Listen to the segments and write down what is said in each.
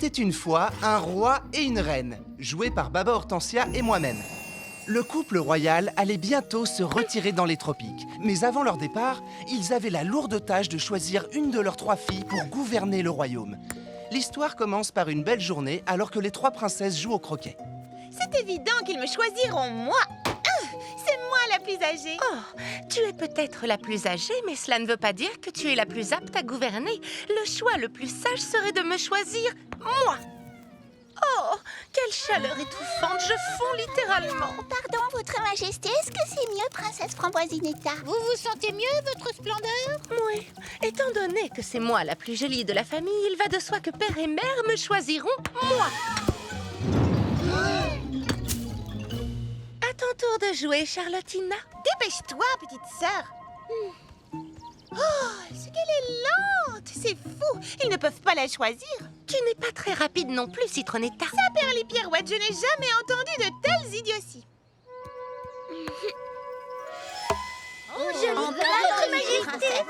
C'était une fois un roi et une reine, joués par Baba Hortensia et moi-même. Le couple royal allait bientôt se retirer dans les tropiques. Mais avant leur départ, ils avaient la lourde tâche de choisir une de leurs 3 filles pour gouverner le royaume. L'histoire commence par une belle journée alors que les 3 princesses jouent au croquet. C'est évident qu'ils me choisiront moi. C'est moi la plus âgée. Oh, tu es peut-être la plus âgée, mais cela ne veut pas dire que tu es la plus apte à gouverner. Le choix le plus sage serait de me choisir, moi. Oh, quelle chaleur étouffante, je fonds littéralement. Pardon, Votre Majesté, est-ce que c'est mieux, Princesse Framboisinetta? Vous vous sentez mieux, votre splendeur? Oui, étant donné que c'est moi la plus jolie de la famille, il va de soi que père et mère me choisiront, moi. À ton tour de jouer, Charlottina. Dépêche-toi, petite sœur. Oh, c'est qu'elle est lente. C'est fou. Ils ne peuvent pas la choisir. Tu n'es pas très rapide non plus, Citronetta. Ça perd les pirouettes. Je n'ai jamais entendu de telles idioties. Votre Majesté!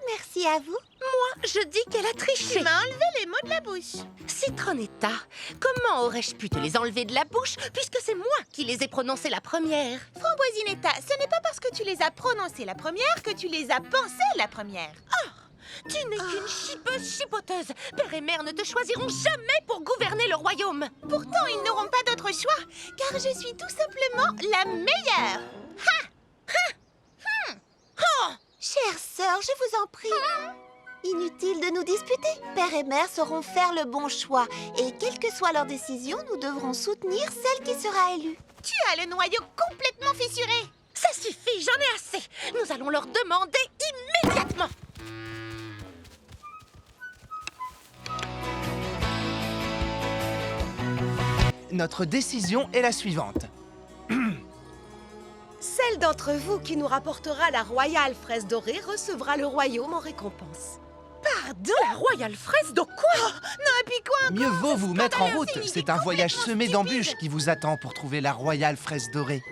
Merci à vous. Moi, je dis qu'elle a triché. Tu m'as enlevé les mots de la bouche. Citronetta, comment aurais-je pu te les enlever de la bouche puisque c'est moi qui les ai prononcés la première? Framboisinetta, ce n'est pas parce que tu les as prononcées la première que tu les as pensées la première. Tu n'es qu'une chipoteuse. Père et mère ne te choisiront jamais pour gouverner le royaume. Pourtant, ils n'auront pas d'autre choix, car je suis tout simplement la meilleure. Chère sœur, je vous en prie. Inutile de nous disputer. Père et mère sauront faire le bon choix. Et quelle que soit leur décision, nous devrons soutenir celle qui sera élue. Tu as le noyau complètement fissuré. Ça suffit, j'en ai assez. Nous allons leur demander immédiatement. Notre décision est la suivante. Celle d'entre vous qui nous rapportera la royale fraise dorée recevra le royaume en récompense. Pardon? La royale fraise de quoi? Non, et puis quoi encore? Mieux vaut vous mettre en scandaleux, route. c'est une C'est idée un voyage complètement semé stupide. d'embûches qui vous attend pour trouver la royale fraise dorée.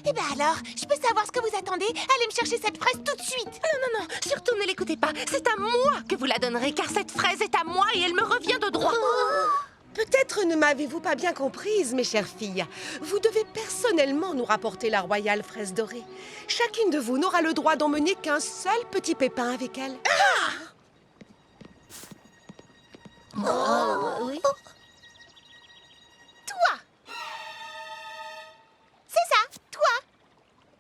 Eh ben alors, je peux savoir ce que vous attendez? Allez me chercher cette fraise tout de suite. Non, surtout ne l'écoutez pas. C'est à moi que vous la donnerez, car cette fraise est à moi et elle me revient de droit. Peut-être ne m'avez-vous pas bien comprise, mes chères filles. Vous devez personnellement nous rapporter la royale fraise dorée. Chacune de vous n'aura le droit d'emmener qu'un seul petit pépin avec elle. Oui. Toi. C'est ça, toi.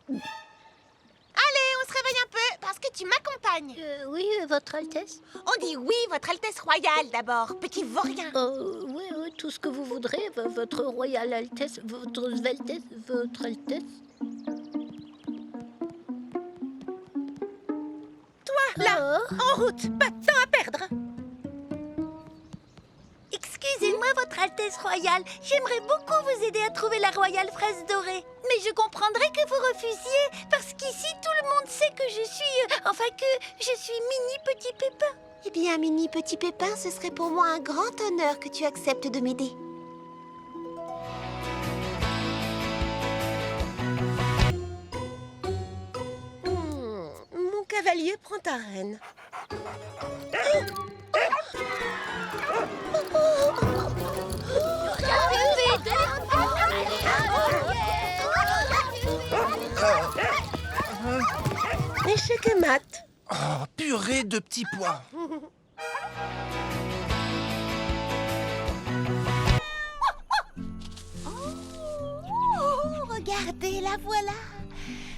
Allez, on se réveille un peu, parce que tu m'accompagnes. Oui, votre Altesse. On dit oui, votre Altesse royale d'abord, petit vaurien. Oui, tout ce que vous voudrez, votre Royale Altesse, votre Altesse, votre Altesse. Toi, là, en route, pas de temps à perdre. Excusez-moi, Votre Altesse royale. J'aimerais beaucoup vous aider à trouver la royale fraise dorée. Mais je comprendrais que vous refusiez, parce qu'ici, tout le monde sait que je suis... que je suis Mini Petit Pépin. Eh bien, Mini Petit Pépin, ce serait pour moi un grand honneur que tu acceptes de m'aider. Mon cavalier prend ta reine. Échec et mat. Oh, purée de petits pois. Oh, regardez, la voilà.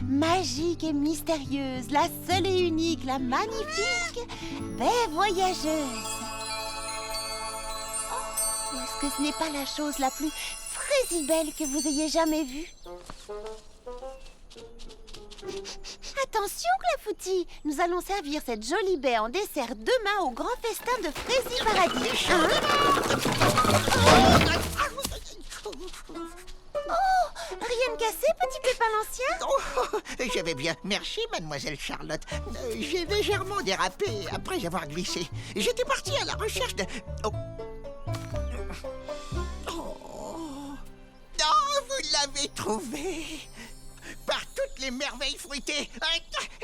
Magique et mystérieuse, la seule et unique, la magnifique baie voyageuse. Oh, est-ce que ce n'est pas la chose la plus fraisibelle que vous ayez jamais vue? Attention, Clafoutis, nous allons servir cette jolie baie en dessert demain au grand festin de Fraisi Paradis. Hein? Oh, rien de cassé, petit pépin l'ancien? Oh, je vais bien. Merci, mademoiselle Charlotte. J'ai légèrement dérapé après avoir glissé. J'étais parti à la recherche de... Oh. Oh, vous l'avez trouvé. Par toutes les merveilles fruitées.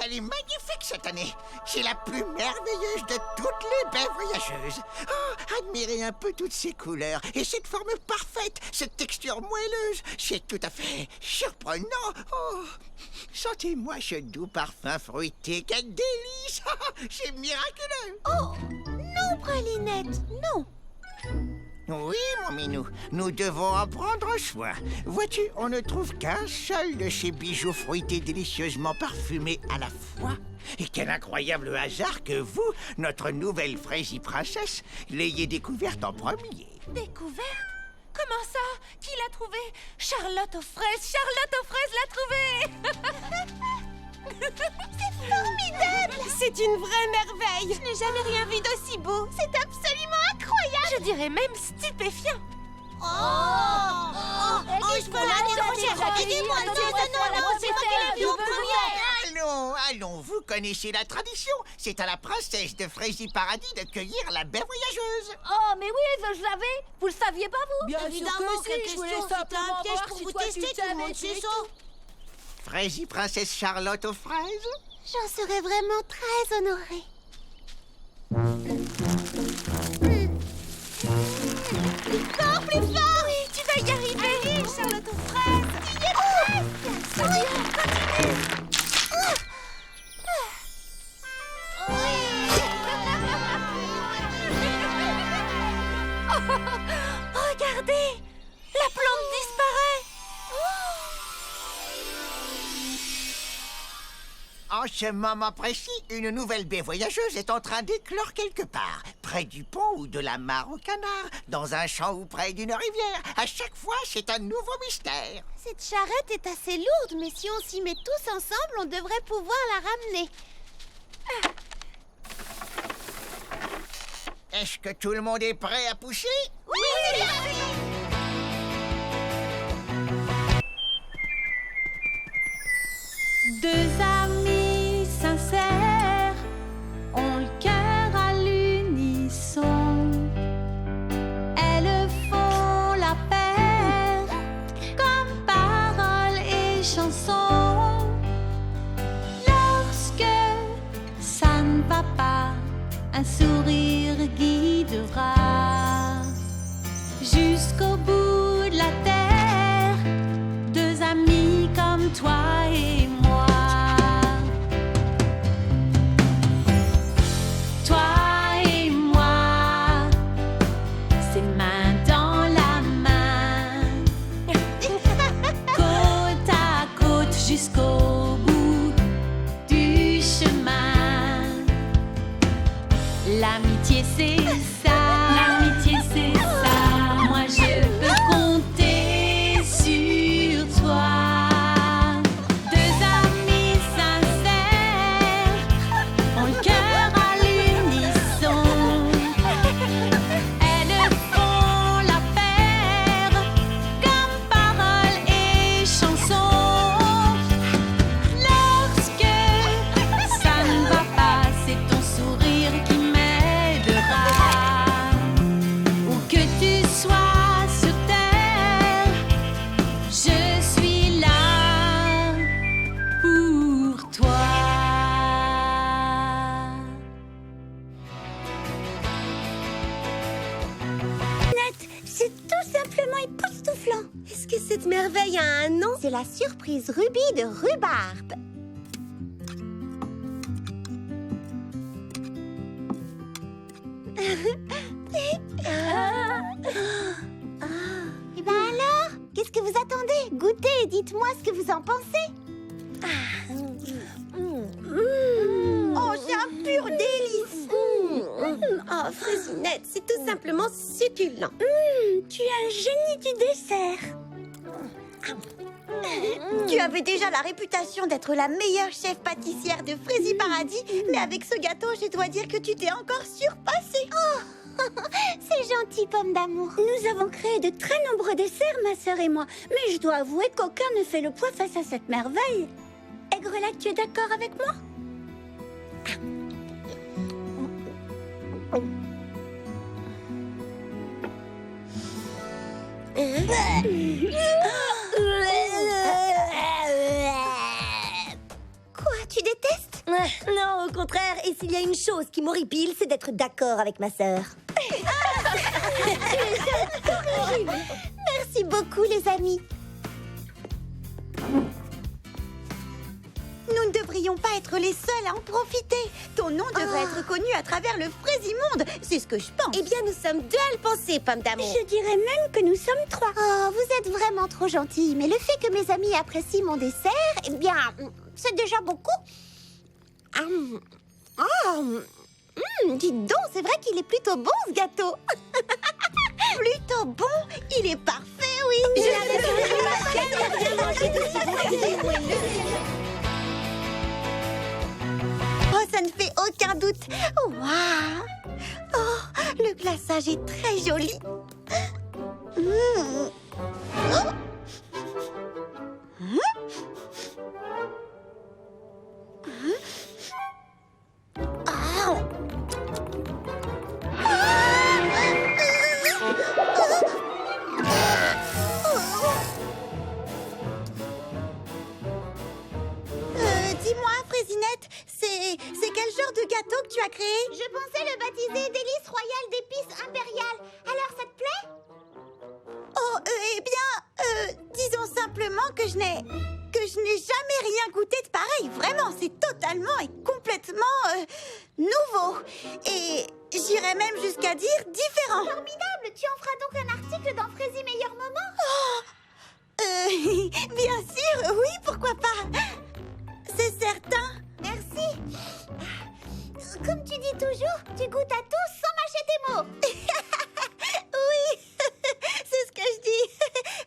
Elle est magnifique cette année. C'est la plus merveilleuse de toutes les baies voyageuses. Oh, admirez un peu toutes ces couleurs et cette forme parfaite, cette texture moelleuse. C'est tout à fait surprenant. Oh, sentez-moi ce doux parfum fruité. Quel délice! C'est miraculeux. Oh, non, Pralinette, non. Oui, mon minou, nous devons en prendre soin. Vois-tu, on ne trouve qu'un seul de ces bijoux fruités délicieusement parfumés à la fois. Et quel incroyable hasard que vous, notre nouvelle Fraisie princesse, l'ayez découverte en premier. Découverte? Comment ça? Qui l'a trouvé? Charlotte aux fraises! Charlotte aux fraises l'a trouvé! C'est une vraie merveille. Je n'ai jamais rien vu d'aussi beau. C'est absolument incroyable. Je dirais même stupéfiant. Je veux la aidez-moi. Non, c'est moi qui l'ai vu en premier. Allons, vous connaissez la tradition. C'est à la princesse de Fraisie Paradis de cueillir la baie voyageuse. Oh, mais oui, je le savais. Vous le saviez pas, vous? Bien évidemment, quelle question, c'était un piège pour vous tester, tout le monde sait ça. Fraisie princesse Charlotte aux fraises. J'en serais vraiment très honorée. Encore plus fort! Oui, tu vas y arriver! Allez, Charlotte aux fraises! Tu y es presque! Continue! Regardez! La plante disparaît! En ce moment précis, une nouvelle baie voyageuse est en train d'éclore quelque part, près du pont ou de la mare au canard, dans un champ ou près d'une rivière. À chaque fois, c'est un nouveau mystère. Cette charrette est assez lourde, mais si on s'y met tous ensemble, on devrait pouvoir la ramener. Est-ce que tout le monde est prêt à pousser? Oui, c'est parti! Deux amis sincères ont le cœur à l'unisson. Elles font la paire comme paroles et chansons. Lorsque ça ne va pas, un sourire guidera jusqu'au bout de la terre. Deux amis comme toi et moi. Jusqu'au bout du chemin. L'amitié c'est ça. L'amitié c'est ça. Moi je peux compter sur toi. Deux amis sincères ont le cœur à l'unisson. Elles font la paire comme paroles et chansons. Est-ce que cette merveille a un nom? C'est la surprise rubis de rhubarbe. Et ben alors, qu'est-ce que vous attendez? Goûtez et dites-moi ce que vous en pensez. Oh, c'est un pur délice. Oh, Fraisinette, c'est tout simplement succulent. Tu es un génie du dessert. Tu avais déjà la réputation d'être la meilleure chef pâtissière de Fraisie Paradis, mais avec ce gâteau, je dois dire que tu t'es encore surpassée. Oh, c'est gentil, pomme d'amour. Nous avons créé de très nombreux desserts, ma sœur et moi. Mais je dois avouer qu'aucun ne fait le poids face à cette merveille. Aigrelette, tu es d'accord avec moi? contraire, et s'il y a une chose qui m'horripile, c'est d'être d'accord avec ma sœur. Merci beaucoup, les amis. Nous ne devrions pas être les seuls à en profiter. Ton nom devrait être connu à travers le Fraisimonde. C'est ce que je pense. Eh bien, nous sommes deux à le penser, Pomme d'amour. Je dirais même que nous sommes 3. Oh, vous êtes vraiment trop gentils. Mais le fait que mes amis apprécient mon dessert, eh bien, c'est déjà beaucoup. Dites donc, c'est vrai qu'il est plutôt bon, ce gâteau. Plutôt bon? Il est parfait, oui. Oh, ça ne fait aucun doute. Waouh! Oh, le glaçage est très joli. Dis-moi, Fraisinette, c'est quel genre de gâteau que tu as créé? Je pensais le baptiser délice royale d'épices impériales. Alors, ça te plaît? Oh, eh bien, disons simplement que je n'ai jamais rien goûté de pareil. Vraiment, c'est totalement et complètement nouveau. Et j'irais même jusqu'à dire différent. Formidable. Tu en feras donc un article dans Fraisie Meilleur Moment? Bien sûr, oui, pourquoi pas? C'est certain. Merci. Comme tu dis toujours, tu goûtes à tout sans mâcher tes mots. Oui, c'est ce que je dis.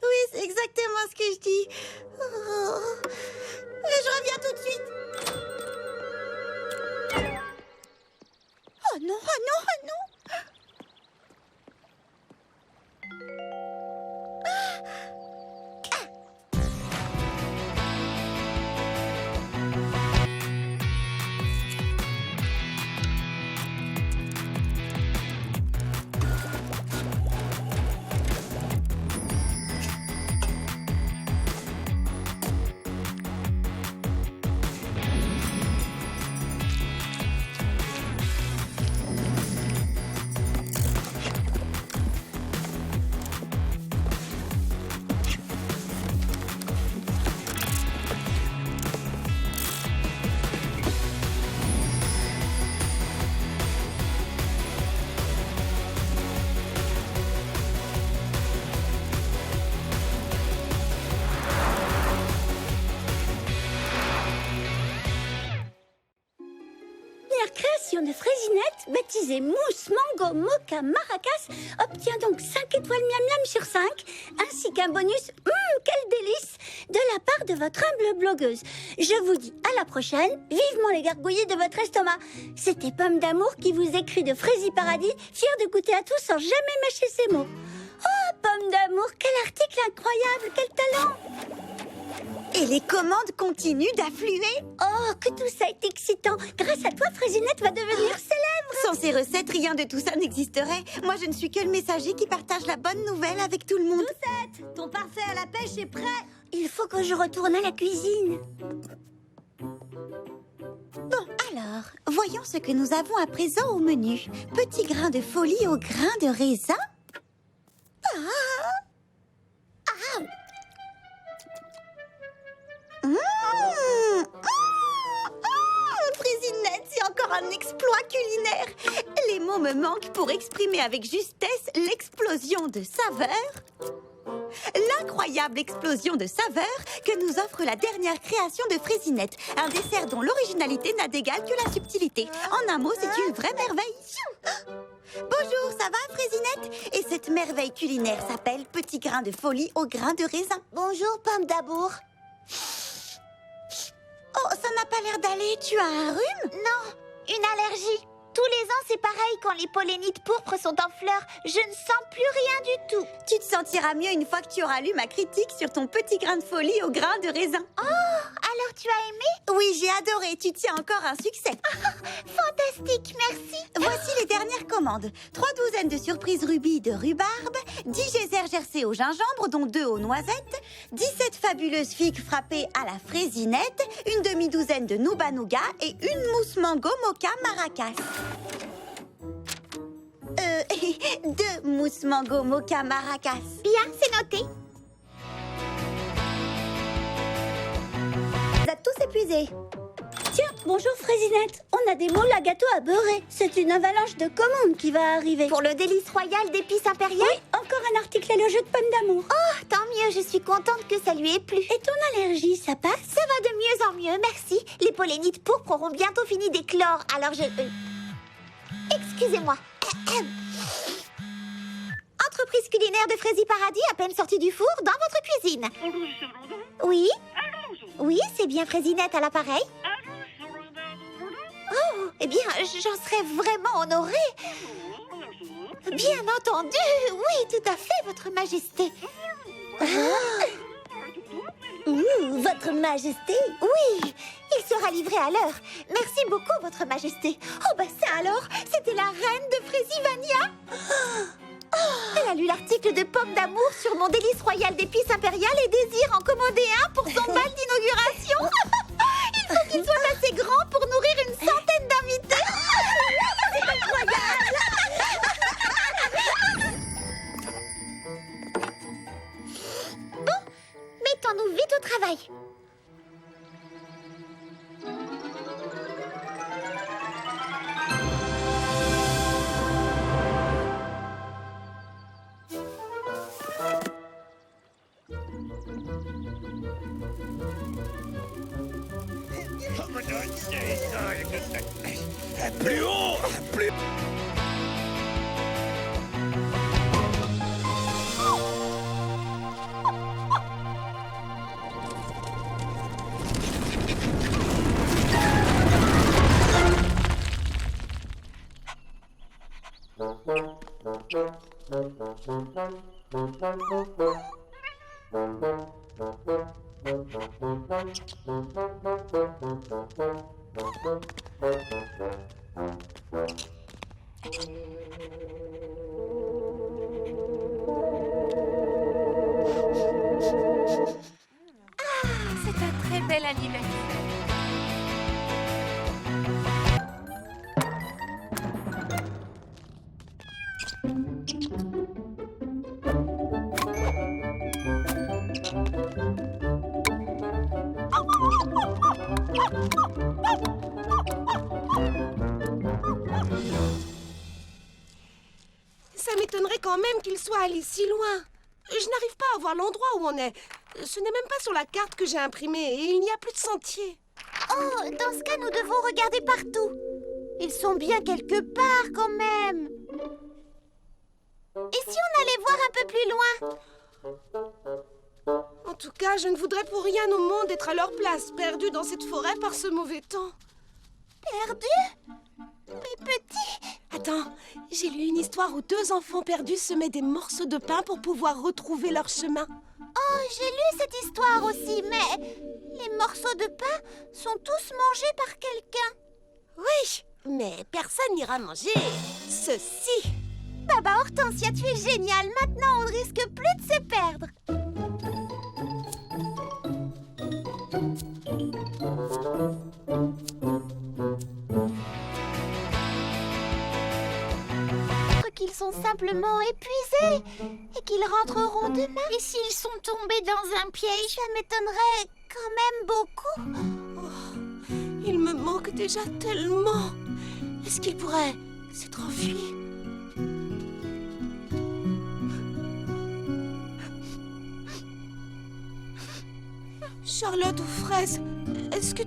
Oui, c'est exactement ce que je dis. Oh. Je reviens tout de suite. Oh non, oh non, oh non. De Fraisinette, baptisée Mousse Mango Mocha Maracas, obtient donc 5 étoiles miam miam sur 5, ainsi qu'un bonus, quel délice, de la part de votre humble blogueuse. Je vous dis à la prochaine, vivement les gargouillis de votre estomac. C'était Pomme d'amour qui vous écrit de Fraisie Paradis, fière de goûter à tout sans jamais mâcher ses mots. Oh, Pomme d'amour, quel article incroyable, quel talent! Et les commandes continuent d'affluer. Oh, que tout ça est excitant. Grâce à toi, Fraisinette va devenir célèbre. Sans ces recettes, rien de tout ça n'existerait. Moi, je ne suis que le messager qui partage la bonne nouvelle avec tout le monde. Doucette, ton parfait à la pêche est prêt. Il faut que je retourne à la cuisine. Bon, alors, voyons ce que nous avons à présent au menu. Petit grain de folie au grain de raisin. Fraisinette, c'est encore un exploit culinaire. Les mots me manquent pour exprimer avec justesse l'explosion de saveurs. L'incroyable explosion de saveurs que nous offre la dernière création de Fraisinette. Un dessert dont l'originalité n'a d'égal que la subtilité. En un mot, c'est une vraie merveille. Bonjour, ça va, Fraisinette? Et cette merveille culinaire s'appelle Petit grain de folie au grain de raisin. Bonjour, Pomme d'amour. Oh, ça n'a pas l'air d'aller. Tu as un rhume? Non, une allergie. Tous les ans, c'est pareil quand les pollinites pourpres sont en fleurs. Je ne sens plus rien du tout. Tu te sentiras mieux une fois que tu auras lu ma critique sur ton petit grain de folie au grain de raisin. Oh, alors tu as aimé? Oui, j'ai adoré. Tu tiens encore un succès. Fantastique, merci. Voici les dernières commandes. 3 douzaines de surprises rubis de rhubarbe 10 geysers gercés au gingembre, dont 2 aux noisettes, 17 fabuleuses figues frappées à la fraisinette, une demi-douzaine de nouba nougat et une mousse mango mocha maracas. 2 mousses mango mocha maracas. Bien, c'est noté. Vous êtes tous épuisés. Tiens, bonjour Fraisinette. On a des moules à gâteau à beurrer. C'est une avalanche de commandes qui va arriver. Pour le délice royal d'épices impériales? Oui, encore un article à le jeu de pommes d'amour. Oh, tant mieux, je suis contente que ça lui ait plu. Et ton allergie, ça passe? Ça va de mieux en mieux, merci. Les pollinites pourpres auront bientôt fini d'éclore, alors je... Excusez-moi. Entreprise culinaire de Fraisi Paradis, à peine sortie du four, dans votre cuisine. Oui? Oui, c'est bien Fraisinette à l'appareil. Oh, eh bien, j'en serais vraiment honorée. Bien entendu, oui, tout à fait, votre majesté. Votre majesté? Oui, il sera livré à l'heure. Merci beaucoup, votre majesté. Oh, bah ça alors, c'était la reine de Fraisivania. Elle a lu l'article de Pommes d'amour sur mon délice royal d'épices impériales et désire en commander un pour son bal d'inauguration. Il faut qu'il soit assez grand pour nourrir une centaine d'invités. C'est incroyable. Bon, mettons-nous vite au travail. Plus haut, plus... C'est un très bel anniversaire. Ça m'étonnerait quand même qu'il soit allé si loin. Je n'arrive pas à voir l'endroit où on est. Ce n'est même pas sur la carte que j'ai imprimée et il n'y a plus de sentier. Oh, dans ce cas, nous devons regarder partout. Ils sont bien quelque part quand même. Et si on allait voir un peu plus loin? En tout cas, je ne voudrais pour rien au monde être à leur place, perdue dans cette forêt par ce mauvais temps. Perdu? Mes petits? Attends, j'ai lu une histoire où 2 enfants perdus semaient des morceaux de pain pour pouvoir retrouver leur chemin. Oh, j'ai lu cette histoire aussi, mais les morceaux de pain sont tous mangés par quelqu'un. Oui, mais personne n'ira manger ceci. Baba Hortensia, tu es géniale. Maintenant, on ne risque plus de se perdre. Qu'ils sont simplement épuisés et qu'ils rentreront demain. Et s'ils sont tombés dans un piège, ça m'étonnerait quand même beaucoup. Oh, il me manque déjà tellement. Est-ce qu'il pourrait s'être enfui? Charlotte ou Fraise, est-ce que...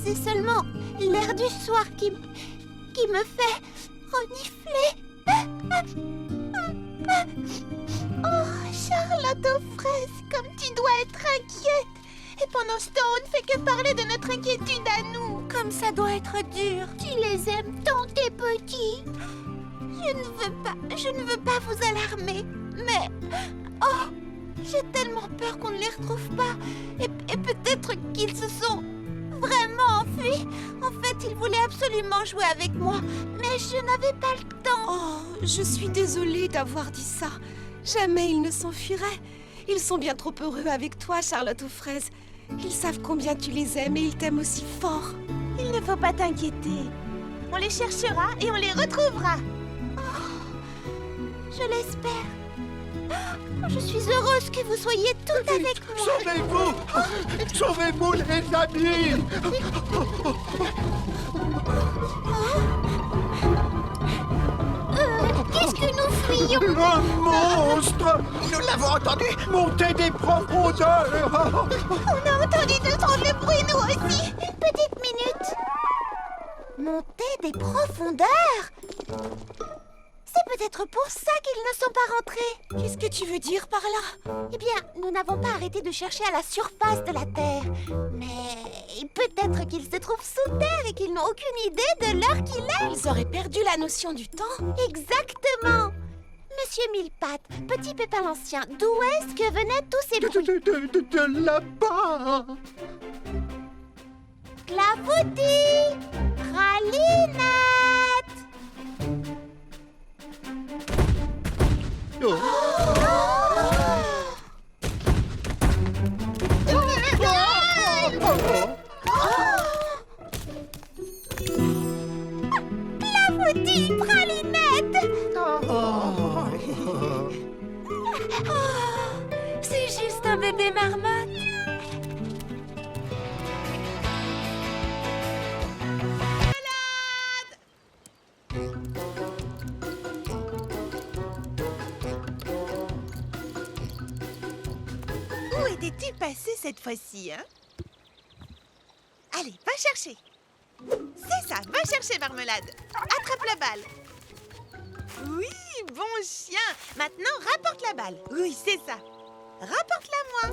C'est seulement l'air du soir qui me fait renifler. Oh, Charlotte aux fraises, comme tu dois être inquiète. Et pendant ce temps, on ne fait que parler de notre inquiétude à nous. Comme ça doit être dur. Tu les aimes tant, tes petits. Je ne veux pas vous alarmer, mais... Oh, j'ai tellement peur qu'on ne les retrouve pas. Et peut-être qu'ils se sont vraiment enfui. En fait, il voulait absolument jouer avec moi, mais je n'avais pas le temps. Oh, je suis désolée d'avoir dit ça. Jamais ils ne s'enfuiraient. Ils sont bien trop heureux avec toi, Charlotte aux fraises. Ils savent combien tu les aimes et ils t'aiment aussi fort. Il ne faut pas t'inquiéter. On les cherchera et on les retrouvera. Je l'espère. Je suis heureuse que vous soyez toutes avec moi. Sauvez-vous! Sauvez-vous, les amis! Qu'est-ce que nous fuyons? Un monstre! Nous l'avons entendu. Montez des profondeurs! On a entendu de trop de bruit, nous aussi. Une petite minute. Monter des profondeurs? C'est peut-être pour ça qu'ils ne sont pas rentrés. Qu'est-ce que tu veux dire par là? Eh bien, nous n'avons pas arrêté de chercher à la surface de la Terre. Mais peut-être qu'ils se trouvent sous terre et qu'ils n'ont aucune idée de l'heure qu'il est. Ils auraient perdu la notion du temps. Exactement. Monsieur Millepattes, petit Pépin l'Ancien, d'où est-ce que venaient tous ces bruits? De là-bas! Clafoutis! Pralinette! Oh. Clafoutis, Pralinette! C'est juste un bébé marmotte. Où étais-tu passé cette fois-ci, hein? Allez, va chercher. C'est ça, va chercher, Marmelade. Attrape la balle. Oui, bon chien. Maintenant, rapporte la balle. Oui, c'est ça. Rapporte-la-moi.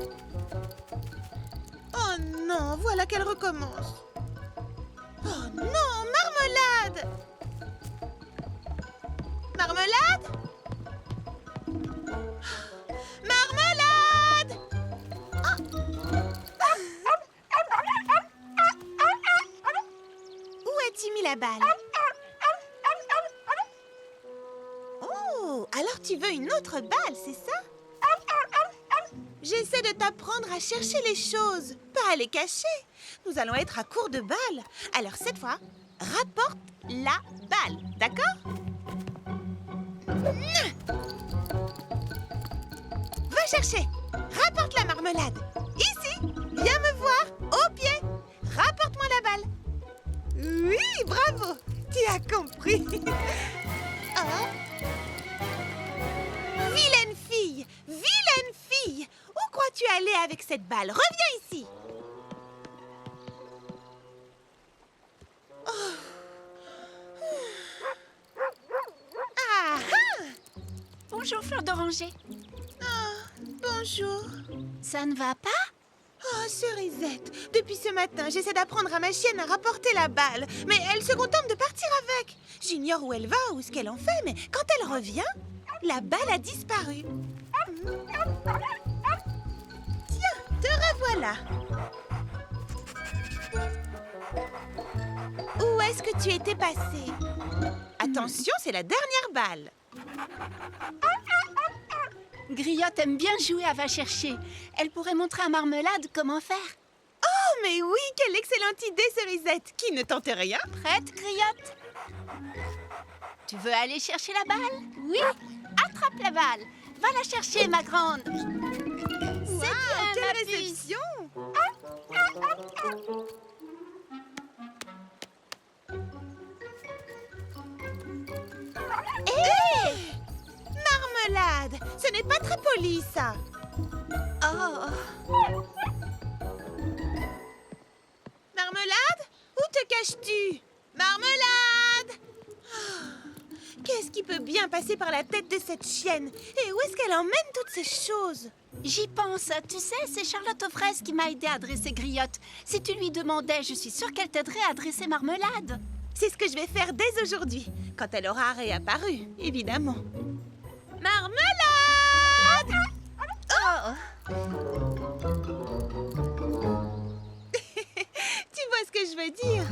Oh non, voilà qu'elle recommence. Oh non, Marmelade! Marmelade? Marmelade! Où as-tu mis la balle? Oh, alors tu veux une autre balle, c'est ça? J'essaie de t'apprendre à chercher les choses, pas à les cacher. Nous allons être à court de balles. Alors cette fois, rapporte la balle, d'accord? Va chercher. Rapporte la marmelade. Ici, viens me voir, au pied. Rapporte-moi la balle. Oui, bravo. Tu as compris. Oh. Vilaine fille, vilaine fille. Où crois-tu aller avec cette balle? Reviens ici. Oh. Ah ah. Bonjour, Fleur d'Oranger. Oh, bonjour. Ça ne va pas? Oh, Cerisette, depuis ce matin, j'essaie d'apprendre à ma chienne à rapporter la balle, mais elle se contente de partir avec. J'ignore où elle va ou ce qu'elle en fait, mais quand elle revient, la balle a disparu. Tiens, te revoilà. Où est-ce que tu étais passé? Attention, c'est la dernière balle. Griotte aime bien jouer à va chercher. Elle pourrait montrer à Marmelade comment faire. Oh, mais oui, quelle excellente idée, Cerisette. Qui ne tente rien? Prête, Griotte? Tu veux aller chercher la balle? Oui. Attrape la balle. Va la chercher, ma grande. C'est bien, Quelle ma puce. réception! Hé! Marmelade! Ce n'est pas très poli, ça! Oh. Marmelade? Où te caches-tu? Marmelade! Oh, qu'est-ce qui peut bien passer par la tête de cette chienne? Et où est-ce qu'elle emmène toutes ces choses? J'y pense. Tu sais, c'est Charlotte aux fraises qui m'a aidé à dresser Griotte. Si tu lui demandais, je suis sûre qu'elle t'aiderait à dresser Marmelade. C'est ce que je vais faire dès aujourd'hui, quand elle aura réapparu, évidemment. Marmelade! Oh. Tu vois je veux dire.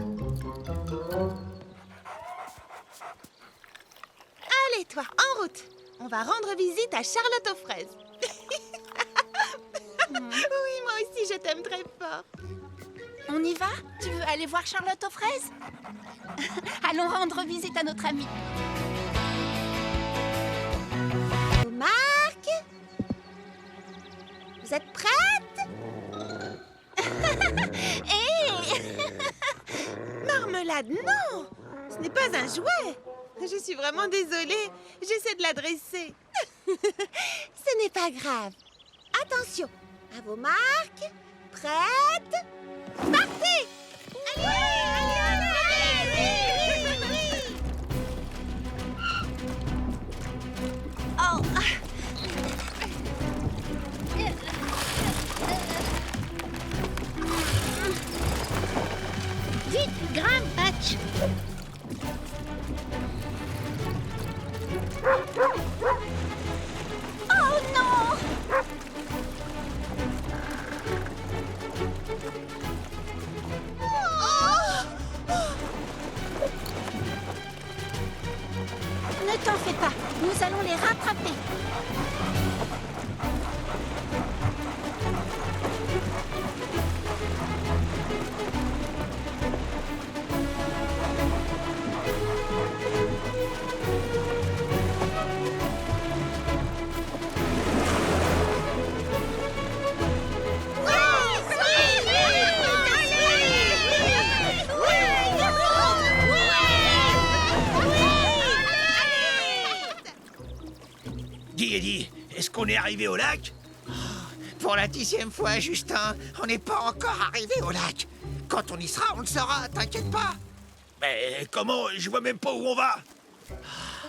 Allez, toi, en route. On va rendre visite à Charlotte aux fraises. Oui, moi aussi, je t'aime très fort. On y va? Tu veux aller voir Charlotte aux fraises? Allons rendre visite à notre amie. Marc, vous êtes prête? Marmelade, non! Ce n'est pas un jouet. Je suis vraiment désolée. J'essaie de l'adresser. Ce n'est pas grave. Attention, à vos marques. Prête? Partez! Oh. Vite, grimpe, Patch. Oh non! Ne t'en fais pas, nous allons les rattraper. Dis, Eddie, est-ce qu'on est arrivé au lac? Pour la 10e fois, Justin, on n'est pas encore arrivé au lac. Quand on y sera, on le saura, t'inquiète pas. Mais comment? Je vois même pas où on va.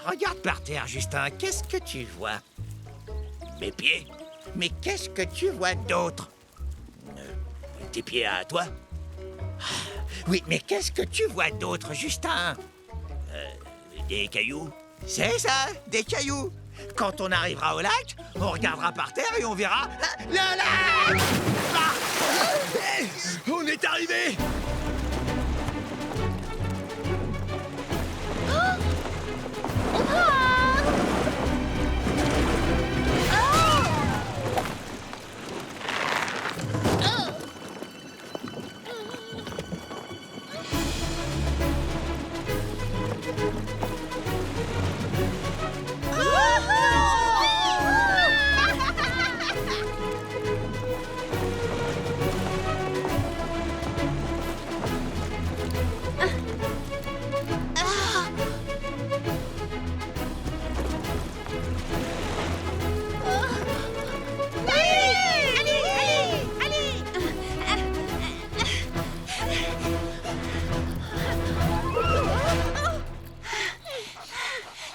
Regarde par terre, Justin, qu'est-ce que tu vois? Mes pieds? Mais qu'est-ce que tu vois d'autre? Tes pieds à toi? Oui, mais qu'est-ce que tu vois d'autre, Justin? Des cailloux? C'est ça, des cailloux. Quand on arrivera au lac, on regardera par terre et on verra le lac. On est arrivé!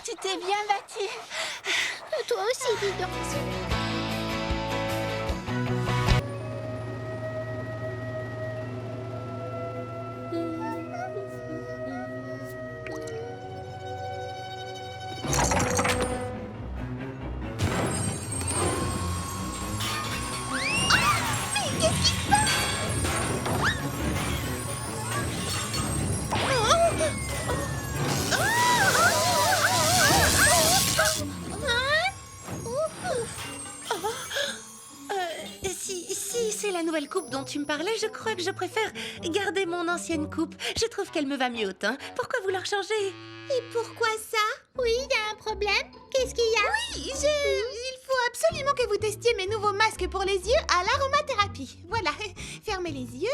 Tu t'es bien battu. Toi aussi, dis donc. Si c'est la nouvelle coupe dont tu me parlais, je crois que je préfère garder mon ancienne coupe. Je trouve qu'elle me va mieux au teint. Pourquoi vouloir changer? Et pourquoi ça? Oui, il y a un problème. Qu'est-ce qu'il y a? Oui, il faut absolument que vous testiez mes nouveaux masques pour les yeux à l'aromathérapie. Voilà, fermez les yeux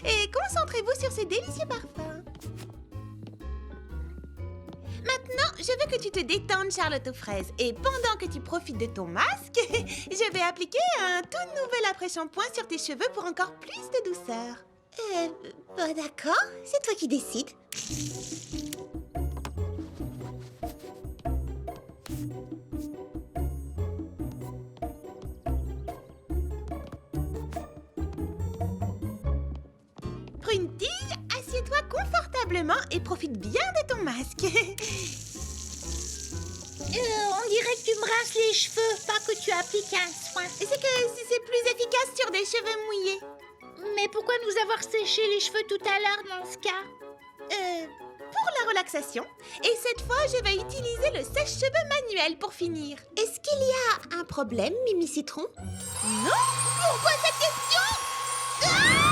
et concentrez-vous sur ces délicieux parfums. Maintenant, je veux que tu te détendes, Charlotte aux fraises. Et pendant que tu profites de ton masque, je vais appliquer un tout nouvel après-shampoing sur tes cheveux pour encore plus de douceur. D'accord, c'est toi qui décides. Prunty, assieds-toi confortablement et profite bien de ton masque. On dirait que tu me rinces les cheveux, pas que tu appliques un soin. C'est que c'est plus efficace sur des cheveux mouillés. Mais pourquoi nous avoir séché les cheveux tout à l'heure dans ce cas? Pour la relaxation. Et cette fois, je vais utiliser le sèche-cheveux manuel pour finir. Est-ce qu'il y a un problème, Mimi Citron? Non? Pourquoi cette question? Ah!